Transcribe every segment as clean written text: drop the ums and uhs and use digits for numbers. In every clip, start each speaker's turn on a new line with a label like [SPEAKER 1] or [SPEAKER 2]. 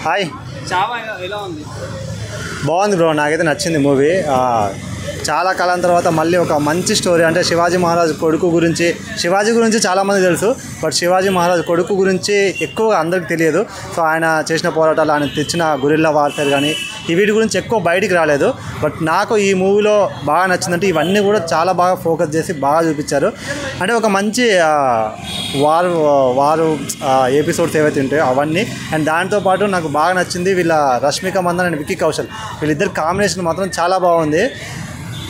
[SPEAKER 1] Hi
[SPEAKER 2] Chhaava ఎలా ఉంది?
[SPEAKER 1] బాగుంది బ్రో, నాకైతే నచ్చింది మూవీ. చాలా కాలం తర్వాత మళ్ళీ ఒక మంచి స్టోరీ, అంటే శివాజీ మహారాజ్ కొడుకు గురించి. శివాజీ గురించి చాలామంది తెలుసు, బట్ శివాజీ మహారాజ్ కొడుకు గురించి ఎక్కువగా అందరికి తెలియదు. సో ఆయన చేసిన పోరాటాలు, ఆయన తెచ్చిన గురిల్లా వార్ఫేర్ కానీ వీటి గురించి ఎక్కువ బయటికి రాలేదు. బట్ నాకు ఈ మూవీలో బాగా నచ్చిందంటే ఇవన్నీ కూడా చాలా బాగా ఫోకస్ చేసి బాగా చూపించారు. అంటే ఒక మంచి వారు ఎపిసోడ్స్ ఏవైతే ఉంటాయో అవన్నీ. అండ్ దాంతోపాటు నాకు బాగా నచ్చింది వీళ్ళ రష్మిక మందన్ అండ్ విక్కీ కౌశల్, వీళ్ళిద్దరు కాంబినేషన్ మాత్రం చాలా బాగుంది.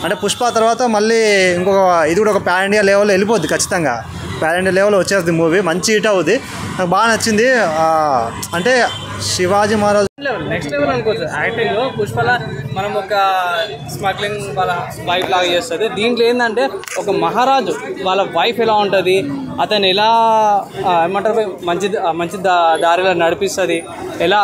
[SPEAKER 1] అంటే పుష్ప తర్వాత మళ్ళీ ఇంకొక ఇది కూడా ఒక పాన్ ఇండియా లెవెల్లో వెళ్ళిపోద్ది, ఖచ్చితంగా పాన్ ఇండియా లెవెల్లో వచ్చేస్తుంది మూవీ, మంచి హిట్ అవుద్ది. నాకు బాగా నచ్చింది. అంటే శివాజీ మహారాజ్
[SPEAKER 2] నెక్స్ట్ లెవెల్ అనుకోవచ్చు. యాక్టింగ్లో పుష్పల మనం ఒక స్మగ్లింగ్ వాళ్ళ వైఫ్ లాగా చేస్తుంది. దీంట్లో ఏంటంటే ఒక మహారాజు వాళ్ళ వైఫ్ ఎలా ఉంటుంది, అతను ఎలా ఏమంటారు మంచి దారిలో నడిపిస్తుంది, ఎలా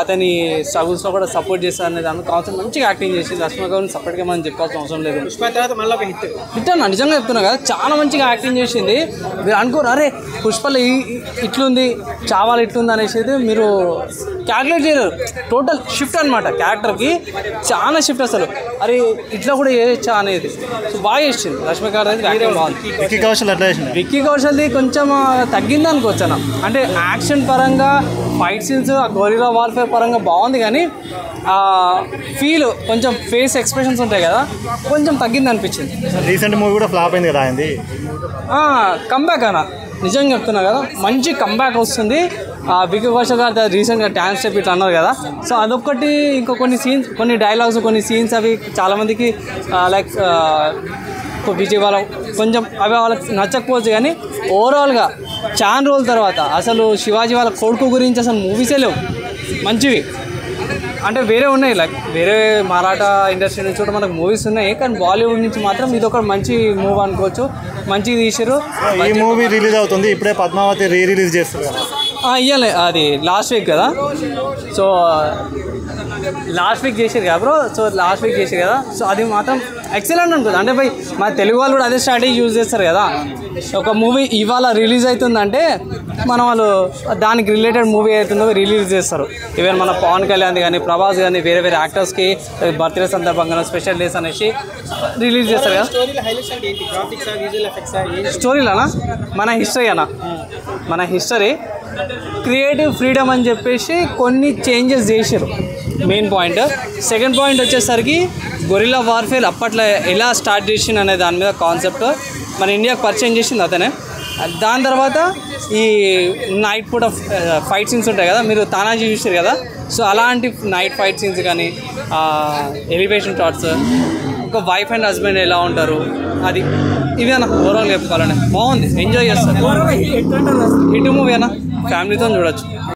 [SPEAKER 2] అతని స్ట్రగుల్స్లో కూడా సపోర్ట్ చేస్తుంది అనేది దాని కాన్సెప్ట్ మంచిగా యాక్టింగ్ చేసి రష్మిక సపరేట్గా మనం చెప్పాల్సిన అవసరం లేదు. పుష్ప తర్వాత మళ్ళీ ఒక హిట్ అన్న, నిజంగా చెప్తున్నా కదా, చాలా మంచిగా యాక్టింగ్ చేసింది. మీరు అనుకోరు అరే పుష్పలో ఇట్లుంది చావాలి ఇట్లుంది అనేసి మీరు క్యాల్కులేట్ చేయరు. టోటల్ షిఫ్ట్ అనమాట క్యారెక్టర్కి, చాలా షిఫ్ట్ అసలు. అరే ఇట్లా కూడా చేయొచ్చా అనేది. సో బాగా చేసింది రష్మిక యాక్టింగ్ బాగుంది.
[SPEAKER 1] విక్కీ కౌశల్ అట్లా చేసింది.
[SPEAKER 2] విక్కీ కౌశల్ది కొంచెం తగ్గింది అనుకోవచ్చు అన్న. అంటే యాక్షన్ పరంగా ఫైట్ సీన్స్, ఆ గొరిల్లా వార్ఫేర్ పరంగా బాగుంది, కానీ ఫీల్ కొంచెం ఫేస్ ఎక్స్ప్రెషన్స్ ఉంటాయి కదా, కొంచెం తగ్గింది అనిపించింది.
[SPEAKER 1] రీసెంట్ మూవీ కూడా ఫ్లాప్ అయింది కదా ఆయనది.
[SPEAKER 2] కంబ్యాక్ అన్న, నిజంగా చెప్తున్నా కదా, మంచి కంబ్యాక్ వస్తుంది. విక్కీ కౌశల్ గారు రీసెంట్గా డ్యాన్స్ స్టెప్ ఇట్లా అన్నారు కదా, సో అదొక్కటి. ఇంకా కొన్ని సీన్స్, కొన్ని డైలాగ్స్, కొన్ని సీన్స్ అవి చాలామందికి లైక్ విజయ్ వాళ్ళ కొంచెం అవి వాళ్ళకి నచ్చకపోవచ్చు, కానీ ఓవరాల్గా చాలా రోజుల తర్వాత అసలు శివాజీ వాళ్ళ కొడుకు గురించి అసలు మూవీసే లేవు మంచివి. అంటే వేరే ఉన్నాయి, లైక్ వేరే మరాఠా ఇండస్ట్రీ నుంచి కూడా మనకు మూవీస్ ఉన్నాయి, కానీ బాలీవుడ్ నుంచి మాత్రం ఇది ఒక మంచి మూవీ అనుకోవచ్చు. మంచిగా తీసారు.
[SPEAKER 1] ఈ మూవీ రిలీజ్ అవుతుంది ఇప్పుడే, పద్మావతి రిలీజ్ చేస్తారు కదా.
[SPEAKER 2] ఇవ్వాలి, అది లాస్ట్ వీక్ కదా. సో లాస్ట్ వీక్ చేసారు కదా బ్రో, సో లాస్ట్ వీక్ చేసారు కదా, సో అది మాత్రం ఎక్సలెంట్ ఉంటుంది. అంటే భయ్ మన తెలుగు వాళ్ళు కూడా అదే స్ట్రాటజీ యూజ్ చేస్తారు కదా. ఒక మూవీ ఇవాళ రిలీజ్ అవుతుందంటే మన వాళ్ళు దానికి రిలేటెడ్ మూవీ అవుతుందో రిలీజ్ చేస్తారు. ఈవెన్ మన పవన్ కళ్యాణ్ కానీ, ప్రభాస్ కానీ, వేరే వేరే యాక్టర్స్కి బర్త్డే సందర్భంగా స్పెషల్ డేస్ అనేసి రిలీజ్ చేస్తారు కదా. స్టోరీలోనా మన హిస్టరీ అన్న, మన హిస్టరీ క్రియేటివ్ ఫ్రీడమ్ అని చెప్పేసి కొన్ని చేంజెస్ చేశారు, మెయిన్ పాయింట్. సెకండ్ పాయింట్ వచ్చేసరికి గొరిల్లా వార్ఫేర్ అప్పట్లో ఎలా స్టార్ట్ చేసింది అనే దాని మీద కాన్సెప్ట్ మన ఇండియాకి పరిచయం చేసింది అతనే. దాని తర్వాత ఈ నైట్ పూట ఫైట్ సీన్స్ ఉంటాయి కదా, మీరు తానాజీ చూసారు కదా, సో అలాంటి నైట్ ఫైట్ సీన్స్ కానీ, ఎలివేషన్ షాట్స్, ఒక వైఫ్ అండ్ హస్బెండ్ ఎలా ఉంటారు, అది ఇవి అన్న ఓవరాల్గా చెప్పుకోవాలని బాగుంది, ఎంజాయ్ చేస్తారు. హిట్ మూవీ అన్న, ఫ్యామిలీతో చూడొచ్చు.